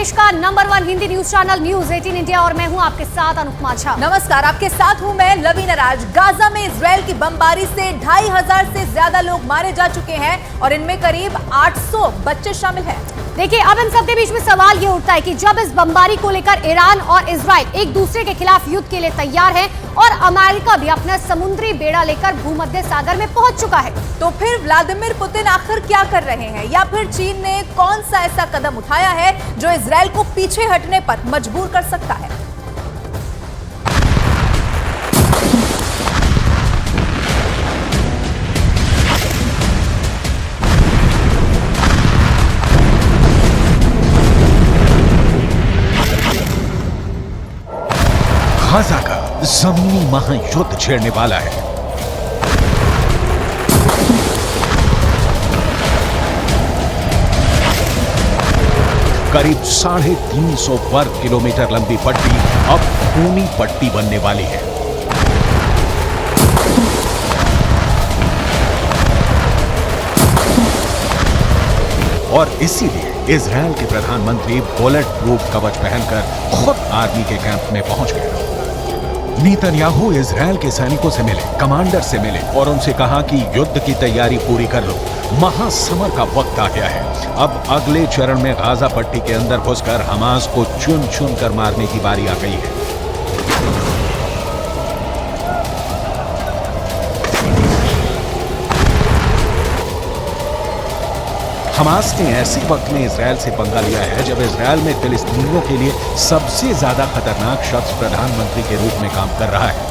देश का number 1 Hindi news channel news 18 India और मैं हूं आपके साथ अनुपमा झा। नमस्कार, आपके साथ हूं मैं लवीना राज। गाजा में इजराइल की बमबारी से 2500 से ज्यादा लोग मारे जा चुके हैं और इनमें करीब 800 बच्चे शामिल हैं। देखिए, अब इन सबके बीच में सवाल ये उठता है कि जब इस बमबारी को लेकर ईरान और इजराइल एक दूसरे के खिलाफ युद्ध के लिए तैयार है और अमेरिका भी अपना समुद्री बेड़ा लेकर भूमध्य सागर में पहुंच चुका है, तो फिर व्लादिमीर पुतिन आखिर क्या कर रहे हैं, या फिर चीन ने कौन सा ऐसा कदम उठाया है जो इजराइल को पीछे हटने पर मजबूर कर सकता है? गाजा का जमीनी महायुद्ध छेड़ने वाला है। करीब 350 वर्ग किलोमीटर लंबी पट्टी अब खूनी पट्टी बनने वाली है। और इसीलिए इजराइल के प्रधानमंत्री बुलेट प्रूफ कवच पहनकर खुद आर्मी के कैंप में पहुंच गए। नेतन्याहू इजराइल के सैनिकों से मिले, कमांडर से मिले और उनसे कहा कि युद्ध की तैयारी पूरी कर लो, महासमर का वक्त आ गया है। अब अगले चरण में गाजा पट्टी के अंदर घुसकर हमास को चुन चुन कर मारने की बारी आ गई है। हमास ने ऐसे वक्त में इजराइल से पंगा लिया है जब इजराइल में फिलिस्तीनियों के लिए सबसे ज्यादा खतरनाक शख्स प्रधानमंत्री के रूप में काम कर रहा है।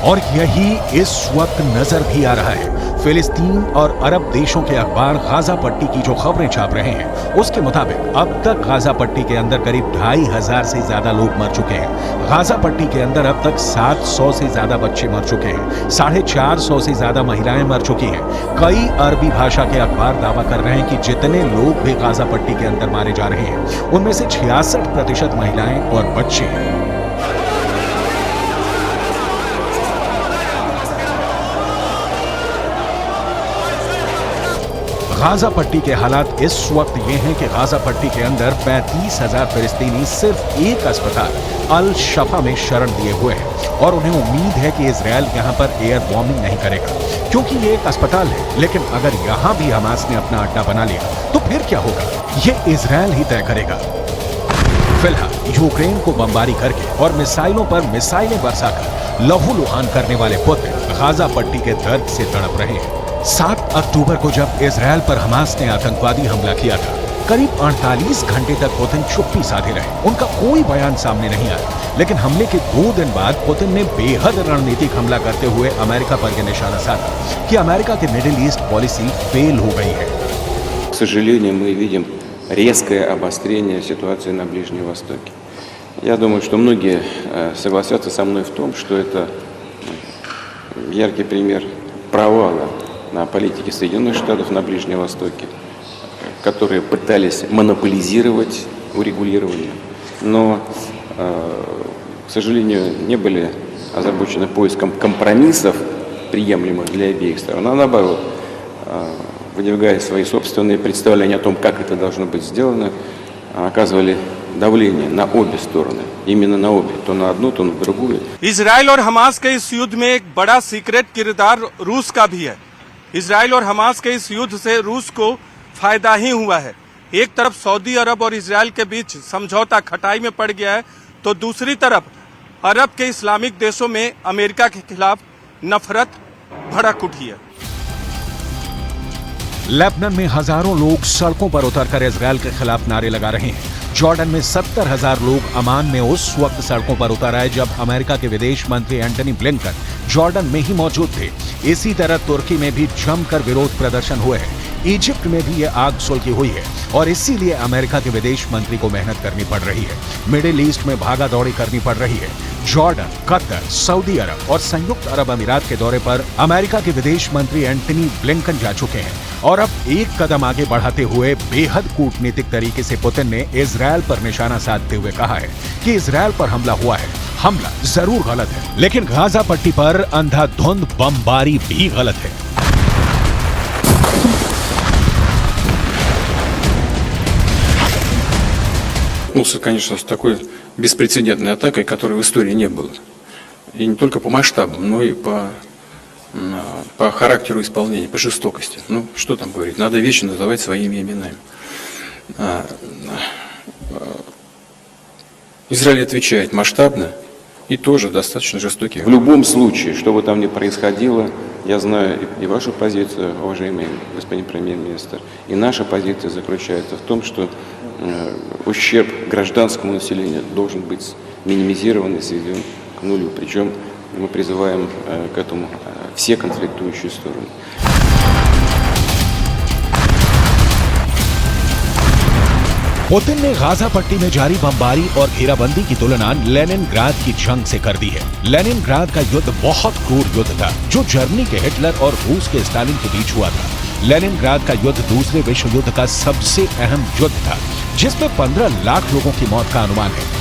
और यही इस वक्त नजर भी आ रहा है। फिलिस्तीन और अरब देशों के अखबार गाजा पट्टी की जो खबरें छाप रहे हैं उसके मुताबिक अब तक गाजा पट्टी के अंदर करीब 2500 से ज्यादा लोग मर चुके हैं। गाजा पट्टी के अंदर अब तक 700 से ज्यादा बच्चे मर चुके हैं। 450 से ज्यादा महिलाएं मर चुकी हैं। कई अरबी भाषा के अखबार दावा कर रहे हैं कि जितने लोग भी गाजा पट्टी के अंदर मारे जा रहे हैं उनमें से 66% महिलाएं और बच्चे हैं। गाजा पट्टी के हालात इस वक्त ये हैं कि गाजा पट्टी के अंदर 35,000 फिलिस्तीनी सिर्फ एक अस्पताल अल शफा में शरण लिए हुए हैं और उन्हें उम्मीद है कि इजराइल यहां पर एयर बॉम्बिंग नहीं करेगा, क्योंकि ये एक अस्पताल है। लेकिन अगर यहां भी हमास ने अपना अड्डा बना लिया तो फिर क्या होगा, ये इजराइल ही तय करेगा। फिलहाल यूक्रेन को बमबारी करके और मिसाइलों पर मिसाइलें बरसाकर लहूलुहान करने वाले पुतिन गाजा पट्टी के दर्द से तड़प रहे हैं। 7 अक्टूबर को जब इजराइल पर हमास ने आतंकवादी हमला किया था, करीब 48 घंटे तक पुतिन चुप्पी साधे रहे। उनका कोई बयान सामने नहीं आया, लेकिन हमले के 2 दिन बाद पुतिन ने बेहद रणनीतिक हमला करते हुए अमेरिका पर यह निशाना साधा कि अमेरिका की मिडिल ईस्ट पॉलिसी फेल हो गई है। К сожалению, мы видим резкое обострение ситуации на Ближнем Востоке. Я думаю, что многие согласятся со мной в том, что это яркий пример провала на политике Соединенных Штатов на Ближнем Востоке, которые пытались монополизировать урегулирование, но, к сожалению, не были озабочены поиском компромиссов, приемлемых для обеих сторон, а наоборот, выдвигая свои собственные представления о том, как это должно быть сделано, оказывали давление на обе стороны, именно на обе, то на одну, то на другую. इजराइल और हमास के इस युद्ध में एक बड़ा सीक्रेट किरदार रूस का भी है। इजराइल और हमास के इस युद्ध से रूस को फायदा ही हुआ है। एक तरफ सऊदी अरब और इजराइल के बीच समझौता खटाई में पड़ गया है, तो दूसरी तरफ अरब के इस्लामिक देशों में अमेरिका के खिलाफ नफरत भड़क उठी है। लेबनान में हजारों लोग सड़कों पर उतरकर इजराइल के खिलाफ नारे लगा रहे हैं। जॉर्डन में 70,000 लोग अमान में उस वक्त सड़कों पर उतर आए जब अमेरिका के विदेश मंत्री एंटनी ब्लिंकन जॉर्डन में ही मौजूद थे। इसी तरह तुर्की में भी जमकर विरोध प्रदर्शन हुए हैं। इजिप्ट में भी ये आग सुलगी हुई है और इसीलिए अमेरिका के विदेश मंत्री को मेहनत करनी पड़ रही है। मिडिल ईस्ट में भागा दौड़ी करनी पड़ रही है। जॉर्डन, कतर, सऊदी अरब और संयुक्त अरब अमीरात के दौरे पर अमेरिका के विदेश मंत्री एंटनी ब्लिंकन जा चुके हैं और अब एक कदम आगे बढ़ाते हुए बेहद कूटनीतिक तरीके से पुतिन ने इजराइल पर निशाना साधते हुए कहा है कि इजराइल पर हमला हुआ है। हमला जरूर गलत है, लेकिन गाजा पट्टी पर अंधाधुंध बमबारी भी गलत है। столкнулся, конечно, с такой беспрецедентной атакой, которой в истории не было. И не только по масштабам, но и по характеру исполнения, по жестокости. Ну, что там говорить, надо вещи называть своими именами. Израиль отвечает масштабно и тоже достаточно жестокий. В любом случае, что бы там ни происходило, я знаю и вашу позицию, уважаемый господин премьер-министр, и наша позиция заключается в том, что ущерб гражданскому населению должен быть минимизирован и сведен к нулю. Причем мы призываем к этому все конфликтующие стороны. पुतिन ने गाजा पट्टी में जारी बमबारी और घेराबंदी की तुलना लेनिनग्राद की जंग से कर दी है। लेनिनग्राद का युद्ध बहुत क्रूर युद्ध था जो जर्मनी के हिटलर और रूस के स्टालिन के बीच हुआ था। लेनिनग्राद का युद्ध दूसरे विश्व युद्ध का सबसे अहम युद्ध था जिसमें 15 लाख लोगों की मौत का अनुमान है।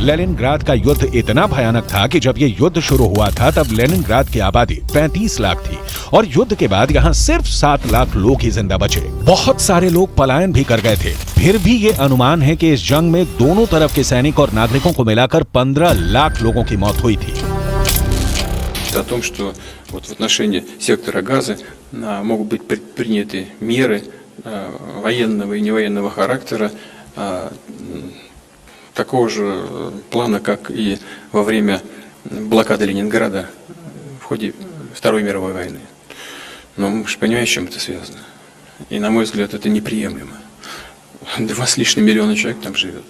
लेनिनग्राद का युद्ध इतना भयानक था कि जब ये युद्ध शुरू हुआ था तब लेनिनग्राद की आबादी 35 लाख थी और युद्ध के बाद यहाँ सिर्फ 7 लाख लोग ही जिंदा बचे। बहुत सारे लोग पलायन भी कर गए थे। फिर भी ये अनुमान है कि इस जंग में दोनों तरफ के सैनिक और नागरिकों को मिलाकर 15 लाख लोगों की मौत हुई थी। О том, что вот в отношении сектора Газы могут быть предприняты меры военного и невоенного характера, такого же плана, как и во время блокады Ленинграда в ходе Второй мировой войны. Но мы же понимаем, с чем это связано. И, на мой взгляд, это неприемлемо. 2 с лишним миллиона человек там живет.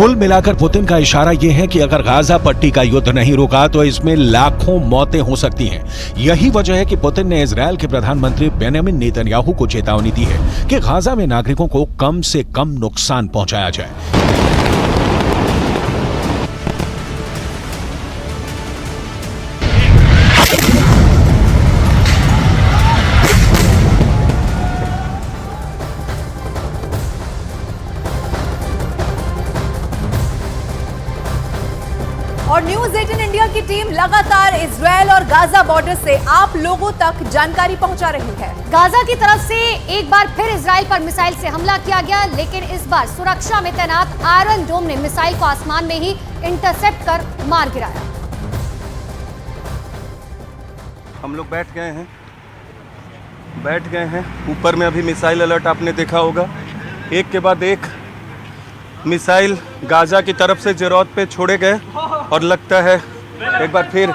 कुल मिलाकर पुतिन का इशारा यह है कि अगर गाजा पट्टी का युद्ध नहीं रुका तो इसमें लाखों मौतें हो सकती हैं। यही वजह है कि पुतिन ने इजरायल के प्रधानमंत्री बेंजामिन नेतन्याहू को चेतावनी दी है कि गाजा में नागरिकों को कम से कम नुकसान पहुंचाया जाए। और न्यूज 18 इंडिया की टीम लगातार इजरायल और गाजा बॉर्डर से आप लोगों तक जानकारी पहुंचा रही है। गाजा की तरफ से एक बार फिर इजराइल पर मिसाइल से हमला किया गया, लेकिन इस बार सुरक्षा में तैनात आयरन डोम ने मिसाइल को आसमान में ही इंटरसेप्ट कर मार गिराया। हम लोग बैठ गए हैं। ऊपर में अभी मिसाइल अलर्ट आपने देखा होगा, एक के बाद एक मिसाइल गाजा की तरफ से जेरोत पे छोड़े गए और लगता है एक बार फिर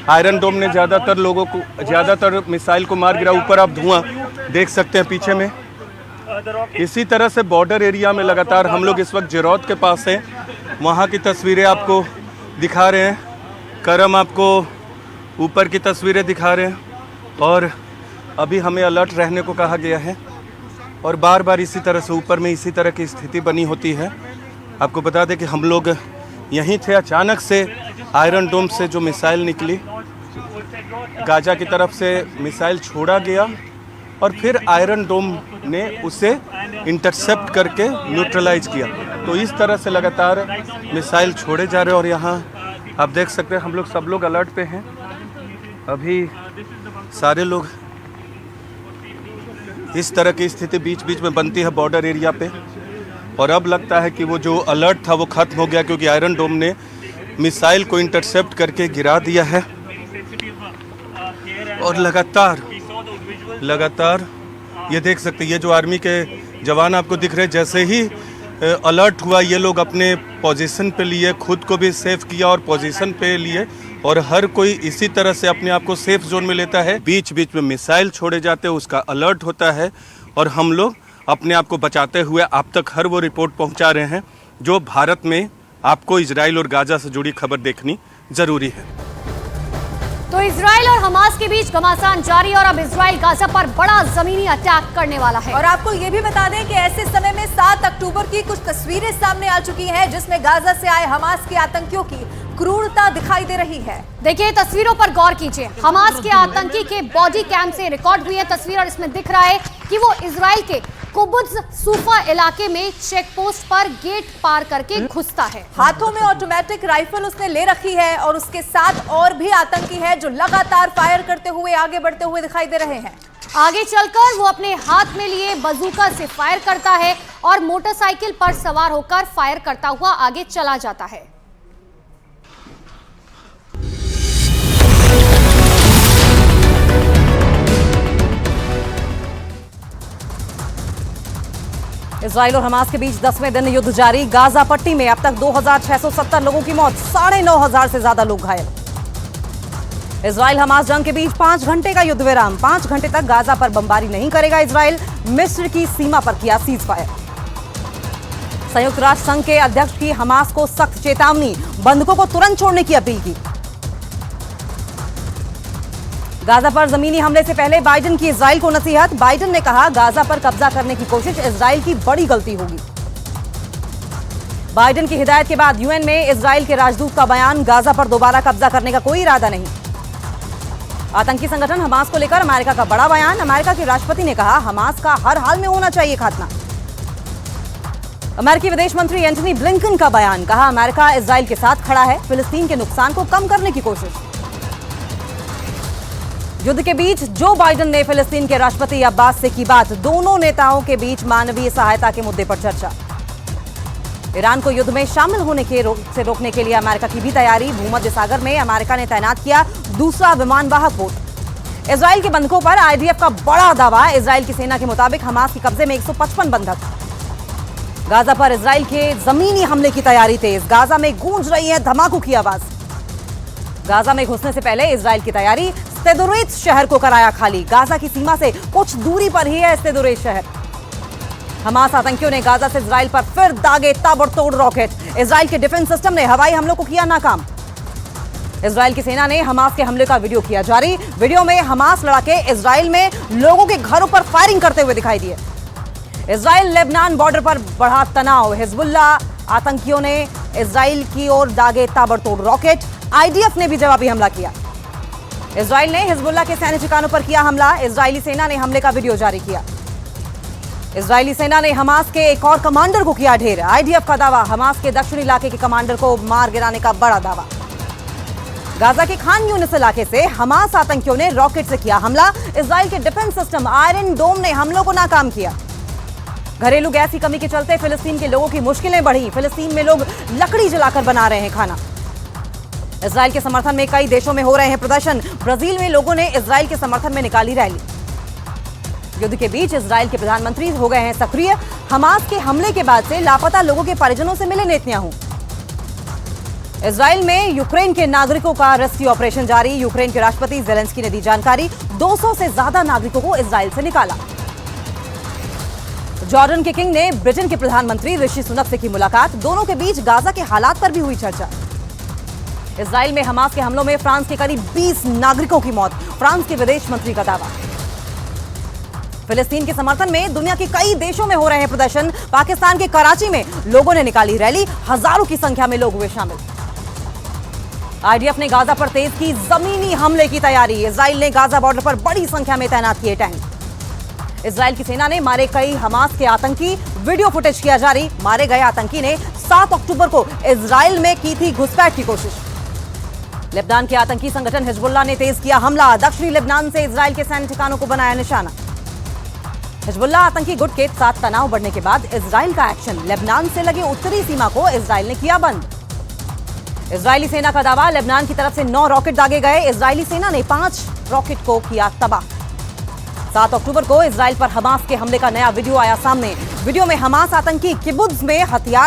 आयरन डोम ने ज़्यादातर मिसाइल को मार गिरा। ऊपर आप धुआं देख सकते हैं पीछे में। इसी तरह से बॉर्डर एरिया में लगातार हम लोग इस वक्त जेरोत के पास हैं। वहाँ की तस्वीरें आपको दिखा रहे हैं, करम आपको ऊपर की तस्वीरें दिखा रहे हैं और अभी हमें अलर्ट रहने को कहा गया है और बार बार इसी तरह से ऊपर में इसी तरह की स्थिति बनी होती है। आपको बता दें कि हम लोग यहीं थे, अचानक से आयरन डोम से जो मिसाइल निकली, गाजा की तरफ से मिसाइल छोड़ा गया और फिर आयरन डोम ने उसे इंटरसेप्ट करके न्यूट्रलाइज किया। तो इस तरह से लगातार मिसाइल छोड़े जा रहे हैं और यहाँ आप देख सकते हैं हम लोग सब लोग अलर्ट पे हैं। अभी सारे लोग, इस तरह की स्थिति बीच बीच में बनती है बॉर्डर एरिया पे और अब लगता है कि वो जो अलर्ट था वो ख़त्म हो गया क्योंकि आयरन डोम ने मिसाइल को इंटरसेप्ट करके गिरा दिया है। और लगातार ये देख सकते हैं, ये जो आर्मी के जवान आपको दिख रहे हैं, जैसे ही अलर्ट हुआ ये लोग अपने पोजीशन पे लिए, खुद को भी सेफ किया और पोजीशन पे लिए और हर कोई इसी तरह से अपने आप को सेफ जोन में लेता है। बीच बीच में मिसाइल छोड़े जाते हैं, उसका अलर्ट होता है और हम लोग अपने आप को बचाते हुए आप तक हर वो रिपोर्ट पहुंचा रहे हैं जो भारत में आपको इजराइल और गाजा से जुड़ी खबर देखनी जरूरी है। तो इजराइल और हमास के बीच घमासान जारी और अब इजराइल गाजा पर बड़ा जमीनी अटैक करने वाला है। और आपको ये भी बता दें कि ऐसे समय में 7 अक्टूबर की कुछ तस्वीरें सामने आ चुकी हैं जिसमें गाजा से आए हमास के आतंकियों की क्रूरता दिखाई दे रही है। देखिए तस्वीरों पर गौर कीजिए। हमास के आतंकी के बॉडी कैम से रिकॉर्ड हुई है तस्वीर और इसमें दिख रहा है कि वो इजराइल के कुबुत्ज सूफा इलाके में चेक पोस्ट पर गेट पार करके घुसता है। हाथों में ऑटोमेटिक राइफल उसने ले रखी है और उसके साथ और भी आतंकी है जो लगातार फायर करते हुए आगे बढ़ते हुए दिखाई दे रहे हैं। आगे चलकर वो अपने हाथ में लिए बंदूका से फायर करता है और मोटरसाइकिल पर सवार होकर फायर करता हुआ आगे चला जाता है। इजराइल और हमास के बीच 10वें दिन युद्ध जारी। गाजा पट्टी में अब तक 2670 लोगों की मौत, 9500 से ज्यादा लोग घायल। इजराइल हमास जंग के बीच 5 घंटे का युद्ध विराम। 5 घंटे तक गाजा पर बमबारी नहीं करेगा इजराइल। मिस्र की सीमा पर किया सीज फायर। संयुक्त राष्ट्र संघ के अध्यक्ष की हमास को सख्त चेतावनी, बंधकों को तुरंत छोड़ने की अपील की। गाजा पर जमीनी हमले से पहले बाइडेन की इजराइल को नसीहत। बाइडेन ने कहा गाजा पर कब्जा करने की कोशिश इजराइल की बड़ी गलती होगी। बाइडेन की हिदायत के बाद यूएन में इजराइल के राजदूत का बयान, गाजा पर दोबारा कब्जा करने का कोई इरादा नहीं। आतंकी संगठन हमास को लेकर अमेरिका का बड़ा बयान। अमेरिका के राष्ट्रपति ने कहा हमास का हर हाल में होना चाहिए खात्मा। अमेरिकी विदेश मंत्री एंटनी ब्लिंकन का बयान, कहा अमेरिका इजराइल के साथ खड़ा है, फिलिस्तीन के नुकसान को कम करने की कोशिश। युद्ध के बीच जो बाइडेन ने फिलिस्तीन के राष्ट्रपति अब्बास से की बात, दोनों नेताओं के बीच मानवीय सहायता के मुद्दे पर चर्चा। ईरान को युद्ध में शामिल होने से रोकने के लिए अमेरिका की भी तैयारी। भूमध्य सागर में अमेरिका ने तैनात किया दूसरा विमानवाहक पोत। इजराइल के बंधकों पर आईडीएफ का बड़ा दावा। इजराइल की सेना के मुताबिक हमास के कब्जे में 155 बंधक। गाजा पर इजराइल के जमीनी हमले की तैयारी तेज। गाजा में गूंज रही है धमाकों की आवाज। गाजा में घुसने से पहले इजराइल की तैयारी। स्तेदोरेत शहर को कराया खाली। गाजा की सीमा से कुछ दूरी पर ही है स्तेदोरेत शहर। हमास आतंकियों ने गाजा से इजराइल पर फिर दागे ताबड़तोड़ रॉकेट। इजराइल के डिफेंस सिस्टम ने हवाई हमलों को किया नाकाम। इजराइल की सेना ने हमास के हमले का वीडियो किया जारी। वीडियो में हमास लड़ाके इजराइल में लोगों के घरों पर फायरिंग करते हुए दिखाई दिए। इजराइल लेबनान बॉर्डर पर बढ़ा तनाव। हिजबुल्ला आतंकियों ने इजराइल की ओर दागे ताबड़तोड़ रॉकेट। आईडीएफ ने भी जवाबी हमला किया। इजराइल ने हिजबुल्ला के सैन्य ठिकानों पर किया हमला। इजरायली सेना ने हमले का वीडियो जारी किया। इजरायली सेना ने हमास के एक और कमांडर को किया ढेर। आईडीएफ का दावा, हमास के दक्षिणी इलाके के कमांडर को मार गिराने का बड़ा दावा। गाजा के खान यूनिस इलाके से हमास आतंकियों ने रॉकेट से किया हमला। इजराइल के डिफेंस सिस्टम आयरन डोम ने हमलों को नाकाम किया। घरेलू गैस की कमी के चलते फिलिस्तीन के लोगों की मुश्किलें बढ़ी। फिलिस्तीन में लोग लकड़ी जलाकर बना रहे हैं खाना। इजराइल के समर्थन में कई देशों में हो रहे हैं प्रदर्शन। ब्राजील में लोगों ने इजराइल के समर्थन में निकाली रैली। युद्ध के बीच इजराइल के प्रधानमंत्री हो गए हैं सक्रिय। हमास के हमले के बाद से लापता लोगों के परिजनों से मिले नेतन्याहू। इजराइल में यूक्रेन के नागरिकों का रेस्क्यू ऑपरेशन जारी। यूक्रेन के राष्ट्रपति जेलेंस्की ने दी जानकारी। 200 से ज्यादा नागरिकों को इजराइल से निकाला। जॉर्डन के किंग ने ब्रिटेन के प्रधानमंत्री ऋषि सुनक से की मुलाकात। दोनों के बीच गाजा के हालात पर भी हुई चर्चा। इजराइल में हमास के हमलों में फ्रांस के करीब 20 नागरिकों की मौत। फ्रांस के विदेश मंत्री का दावा। फिलिस्तीन के समर्थन में दुनिया के कई देशों में हो रहे हैं प्रदर्शन। पाकिस्तान के कराची में लोगों ने निकाली रैली। हजारों की संख्या में लोग हुए शामिल। आईडीएफ ने गाजा पर तेज की जमीनी हमले की तैयारी। इजराइल ने गाजा बॉर्डर पर बड़ी संख्या में तैनात किए टैंक। इजराइल की सेना ने मारे कई हमास के आतंकी। वीडियो फुटेज किया जारी। मारे गए आतंकी ने 7 अक्टूबर को इजराइल में की थी घुसपैठ की कोशिश। लेबनान के आतंकी संगठन हिजबुल्ला ने तेज किया हमला। दक्षिणी लेबनान से इजराइल के सैन्य ठिकानों को बनाया निशाना। हिजबुल्ला आतंकी गुट के साथ तनाव बढ़ने के बाद इजराइल का एक्शन। लेबनान से लगे उत्तरी सीमा को इजराइल ने किया बंद। इजरायली सेना का दावा, लेबनान की तरफ से 9 रॉकेट दागे गए। इजरायली सेना ने 5 रॉकेट को किया तबाह। 7 अक्टूबर को इजराइल पर हमास के हमले का नया वीडियो आया सामने। वीडियो में हमास आतंकी किबुत्ज में हथियार